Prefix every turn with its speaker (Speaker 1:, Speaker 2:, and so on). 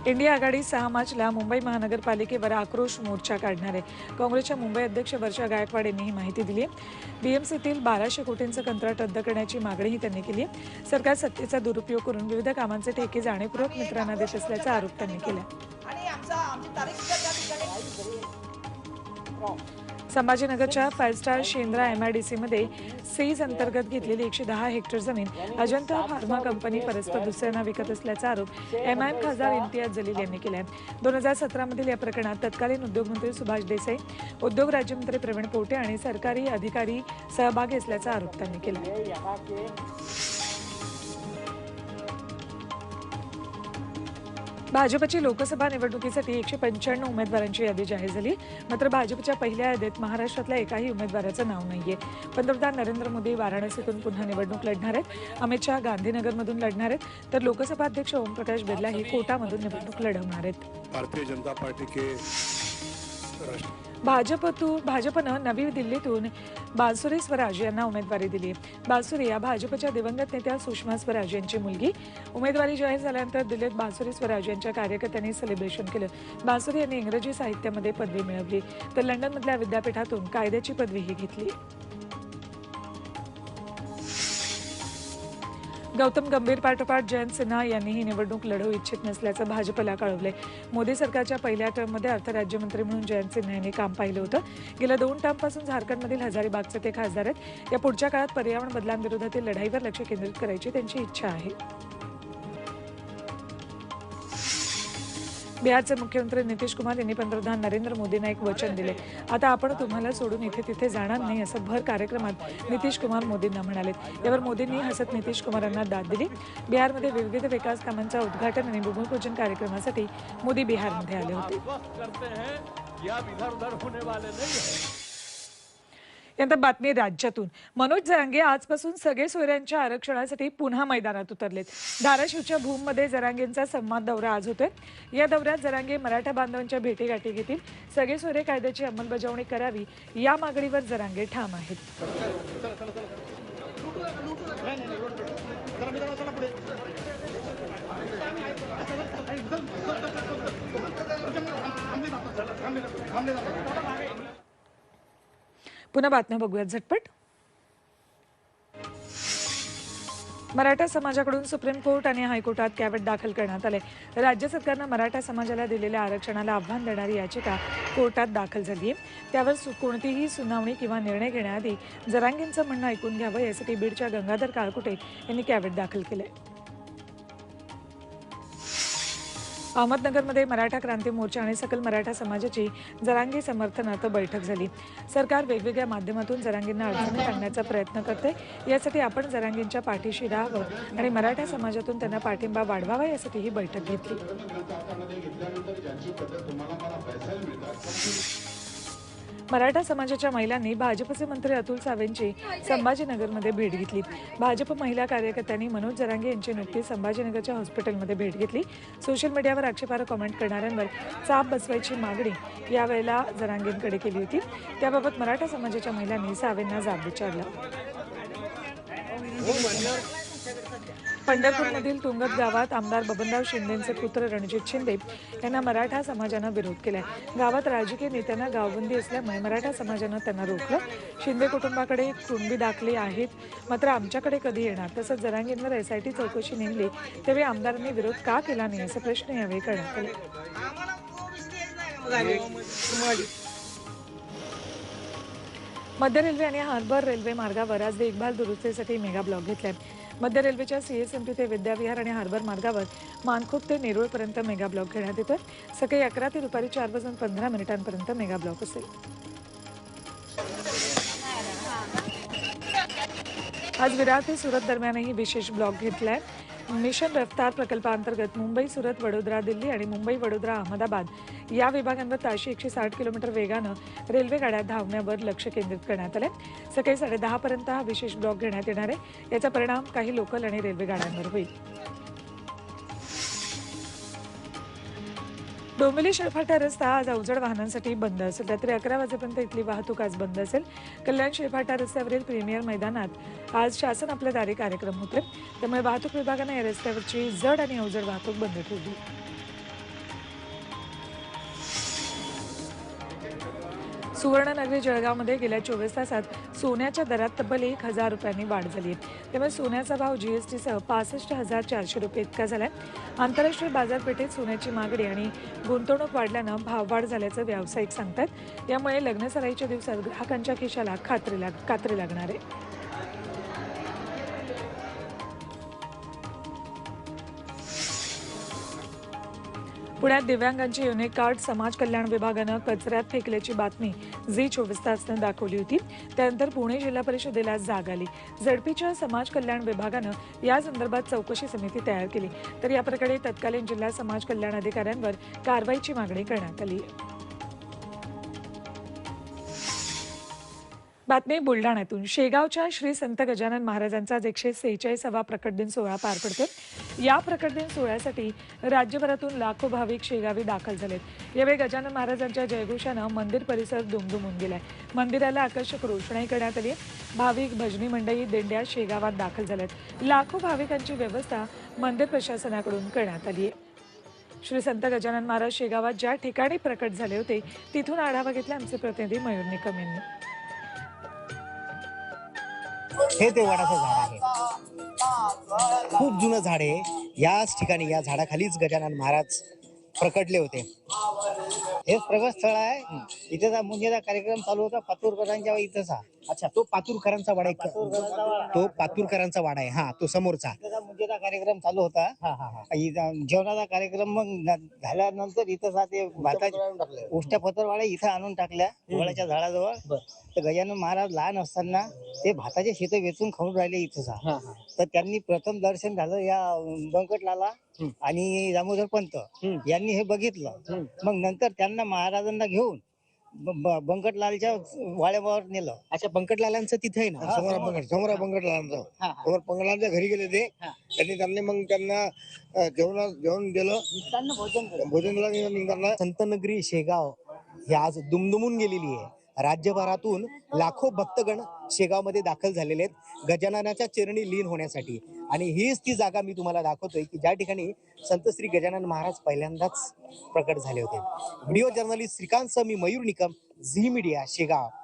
Speaker 1: India आघाडी 6 मार्चला मुंबई महानगरपालिकेवर आक्रोश मोर्चा काढणार आहे। काँग्रेसच्या मुंबई अध्यक्ष वर्षा गायकवाड यांनी ही माहिती दिली आहे। बीएमसीतील 1200 कोटींचं कंत्राट रद्द करण्याची मागणीही त्यांनी केली आहे। सरकार सत्तेचा दुरुपयोग करून विविध कामांचे ठेके जाणीवपूर्वक मित्रांना देत असल्याचा आरोप त्यांनी केला। संभाजीनगरच्या 5 स्टार शेंद्रा MIDCमध्ये सीज अंतर्गत घेतलेली 110 हेक्टर जमीन अजंता फार्मा कंपनी परस्पर दुसऱ्यांना विकत असल्याचा आरोप MIM खासदार इम्तियाज जलील यांनी केला आहे। 2017 मधील या प्रकरणात तत्कालीन उद्योगमंत्री सुभाष देसाई, उद्योग राज्यमंत्री प्रवीण पोटे आणि सरकारी अधिकारी सहभागी असल्याचा आरोप त्यांनी केला। भाजपची लोकसभा निवडणुकीसाठी 195 उमेदवारांची यादी जाहीर झाली। मात्र भाजपच्या पहिल्या यादीत महाराष्ट्रातल्या एकाही उमेदवाराचं नाव नाहीये। पंतप्रधान नरेंद्र मोदी वाराणसीतून पुन्हा निवडणूक लढणार आहेत। अमित शहा गांधीनगरमधून लढणार आहेत, तर लोकसभा अध्यक्ष ओमप्रकाश बिर्ला ही कोटामधून निवडणूक लढवणार आहेत।
Speaker 2: भारतीय जनता पार्टी के
Speaker 1: भाजपनं नवी दिल्लीतून बासुरी स्वराज यांना उमेदवारी दिली। बासुरी या भाजपच्या दिवंगत नेत्या सुषमा स्वराज यांची मुलगी। उमेदवारी जाहीर झाल्यानंतर दिल्लीत बासुरी स्वराज यांच्या कार्यकर्त्यांनी सेलिब्रेशन केलं। बासुरी यांनी इंग्रजी साहित्यामध्ये पदवी मिळवली, तर लंडनमधल्या विद्यापीठातून कायद्याची पदवीही घेतली। गौतम गंभीर पाठोपाठ जयंत सिन्हा यांनीही निवडणूक लढवू इच्छित नसल्याचं भाजपला कळवलंय। मोदी सरकारच्या पहिल्या टर्ममध्ये अर्थ राज्यमंत्री म्हणून जयंत सिन्हा यांनी काम पाहिलं होतं। गेल्या 2 टर्मपासून झारखंडमधील हजारीबागचे ते खासदार आहेत। या पुढच्या काळात पर्यावरण बदलांविरोधातील लढाईवर लक्ष केंद्रित करायची त्यांची इच्छा आहे। बिहारचे मुख्यमंत्री नितीश कुमार यांनी पंतप्रधान नरेंद्र मोदींना एक वचन दिले। आता आपण तुम्हाला सोडून इथे तिथे जाणार नाही, असं भर कार्यक्रमात नितीश कुमार मोदींना म्हणाले। यावर मोदींनी हसत नितीश कुमार यांना दाद दिली। बिहारमध्ये विविध विकास कामांच्या उद्घाटन आणि भूमिपूजन कार्यक्रमासाठी मोदी बिहारमध्ये आले होते। यानंतर बातमी राज्यातून। मनोज जरांगे आजपासून सगळे सोयऱ्यांच्या आरक्षणासाठी पुन्हा मैदानात उतरलेत। धाराशिवच्या भूममध्ये जरांगेंचा संवाद दौरा आज होतोय। या दौऱ्यात जरांगे मराठा बांधवांच्या भेटीगाठी घेतील। सगळे सोयरे कायद्याची अंमलबजावणी करावी या मागणीवर जरांगे ठाम आहेत। पुन्हा बातम्या बघूयात झटपट। मराठा समाजाकडून सुप्रीम कोर्ट आणि हायकोर्टात कॅव्हेट दाखल करण्यात आले। राज्य सरकारनं मराठा समाजाला दिलेल्या आरक्षणाला आव्हान देणारी याचिका कोर्टात दाखल झाली आहे। त्यावर कोणतीही सुनावणी किंवा निर्णय घेण्याआधी जरांगेंचं म्हणणं ऐकून घ्यावं यासाठी बीडच्या गंगाधर काळकुटे यांनी कॅव्हेट दाखल केलंय। अहमदनगरमध्ये मराठा क्रांती मोर्चा आणि सकल मराठा समाजाची जरांगे समर्थनार्थ बैठक झाली। सरकार वेगवेगळ्या माध्यमातून जरांगेंना अडचणीत आणण्याचा प्रयत्न करते, यासाठी आपण जरांगेंच्या पाठीशी राहावं आणि मराठा समाजातून त्यांना पाठिंबा वाढवावा यासाठी ही बैठक घेतली। मराठा समाजाच्या महिलांनी भाजपचे मंत्री अतुल सावेंची संभाजीनगरमध्ये भेट घेतली। भाजप महिला कार्यकर्त्यांनी मनोज जरांगे यांची नुकतीच संभाजीनगरच्या हॉस्पिटलमध्ये भेट घेतली। सोशल मीडियावर आक्षेपार्ह कमेंट करणाऱ्यांवर चाप बसवायची मागणी यावेळेला जरांगेंकडे केली होती। त्याबाबत मराठा समाजाच्या महिलांनी सावेंना जाब विचारला। पंढरपूरमधील तुंगत गावात आमदार बबनराव शिंदेंचे पुत्र रणजित शिंदे यांना मराठा समाजानं विरोध केलाय। गावात राजकीय नेत्यांना गावबंदी असल्यामुळे मराठा समाजानं त्यांना रोखलं। शिंदे कुटुंबाकडे कुणबी दाखले आहेत, मात्र आमच्याकडे कधी येणार? तसंच जरांगेंवर SIT चौकशी नेमली त्यावेळी आमदारांनी विरोध का केला नाही असे प्रश्न यावेळी करण्यात आले। मध्य रेल्वे आणि हार्बर रेल्वे मार्गावर आज देखभाल दुरुस्तीसाठी मेगा ब्लॉक घेतलाय। मध्य रेल्वेच्या CSMT ते विद्याविहार आणि हार्बर मार्गावर मानखुर्द ते नेरुळपर्यंत मेगा ब्लॉक घेण्यात येतोय। सकाळी 11 ते दुपारी 4 वाजून 15 मिनिटांपर्यंत मेगा ब्लॉक असेल। आज विरार ते सुरत दरम्यानही विशेष ब्लॉक घेतलाय। मिशन रफ्तार प्रकल्पाअंतर्गत मुंबई सुरत वडोदरा दिल्ली आणि मुंबई वडोदरा अहमदाबाद या विभागांवर ताशी 160 किलोमीटर वेगानं रेल्वे गाड्या धावण्यावर लक्ष केंद्रित करण्यात आले। सकाळी 10:30 पर्यंत हा विशेष ब्लॉक घेण्यात येणार आहे। याचा परिणाम काही लोकल आणि रेल्वे गाड्यांवर होईल। डोंबिवली शिळफाटा रस्ता आज अवजड वाहनांसाठी बंद असेल। रात्री 11 वाजेपर्यंत इथली वाहतूक आज बंद असेल। कल्याण शिळफाटा रस्त्यावरील प्रीमियर मैदानात आज शासन आपल्या दारी कार्यक्रम होते, त्यामुळे वाहतूक विभागाने या रस्त्यावरची जड आणि अवजड वाहतूक बंद ठेवली। सुवर्णनगरी जळगावमध्ये गेल्या 24 तासात सोन्याच्या दरात तब्बल 1,000 रुपयांनी वाढ झाली आहे. त्यामुळे सोन्याचा भाव जीएसटीसह 65,400 रुपये इतका झालाय. आंतरराष्ट्रीय बाजारपेठेत सोन्याची मागणी आणि गुंतवणूक वाढल्यानं भाववाढ झाल्याचं व्यावसायिक सांगतात. यामुळे लग्नसराईच्या दिवसात ग्राहकांच्या खिशाला कात्री लागणार आहे. पुण्यात दिव्यांगांची युनिक कार्ड समाज कल्याण विभागानं कचऱ्यात फेकल्याची बातमी झी 24 तासनं दाखवली होती. त्यानंतर पुणे जिल्हा परिषदेला जाग आली. झडपीच्या समाज कल्याण विभागानं या संदर्भात चौकशी समिती तयार केली. तर या प्रकरणी तत्कालीन जिल्हा समाज कल्याण अधिकाऱ्यांवर कारवाईची मागणी करण्यात आली आहे. बातमी बुलढाण्यातून. शेगावच्या श्री संत गजानन महाराजांचा आज 146वा प्रकट दिन सोहळा पार पडतोय. या प्रकट दिन सोहळ्यासाठी राज्यभरातून लाखो भाविक शेगावी दाखल झालेत. यावेळी गजानन महाराजांच्या जयघोषानं मंदिर परिसर दुमदुमून गेलाय. मंदिराला आकर्षक रोषणाई करण्यात आली आहे. भाविक भजनी मंडळी दिंड्या शेगावात दाखल झाल्यात. लाखो भाविकांची व्यवस्था मंदिर प्रशासनाकडून करण्यात आली आहे. श्री संत गजानन महाराज शेगावात ज्या ठिकाणी प्रकट झाले होते तिथून आढावा घेतला आमचे प्रतिनिधी मयूर निकम यांनी.
Speaker 2: हे ते वडाचं झाड आहे, खूप जुनं झाड आहे. याच ठिकाणी या झाडाखालीच गजानन महाराज प्रकटले होते. हेच प्रगत स्थळ आहे. इथेचा मुंजेचा कार्यक्रम चालू होता पातूरकरांच्या इथंच. अच्छा, तो पातूरकरांचा वाडा आहे. तो पातूरकरांचा वाडा आहे. हा, तो समोरचा मुंजेचा कार्यक्रम चालू होता. जेवणाचा कार्यक्रम मग झाल्यानंतर इथं ते भाताच्या उष्ट्या पत्रवाड्या इथं आणून टाकल्या वडाच्या झाडाजवळ. तर गजानन महाराज लहान असताना ते भाताचे शेत वेचून खाऊन राहिले इथंच. तर त्यांनी प्रथम दर्शन झालं या बंकटलाला आणि दामोदर पंत यांनी हे बघितलं. मग नंतर त्यांना महाराजांना घेऊन बंकटलालच्या वाड्यावर नेलं.
Speaker 3: अच्छा, बंकटलालांचं तिथे आहे ना?
Speaker 2: समोर बंकटलालांच्या घरी गेले ते. त्यांनी मग त्यांना जेवण दिलं, भोजन दिलं.
Speaker 3: संतनगरी शेगाव ही आज दुमदुमून गेलेली आहे. राज्यभरातून लाखो भक्तगण शेगावमध्ये दाखल झालेले आहेत गजाननाच्या चरणी लीन होण्यासाठी. आणि हीच ती जागा मी तुम्हाला दाखवतोय की ज्या ठिकाणी संत श्री गजानन महाराज पहिल्यांदाच प्रकट झाले होते. व्हिडिओ जर्नलिस्ट श्रीकांत सह मी मयूर निकम, झी मीडिया, शेगाव.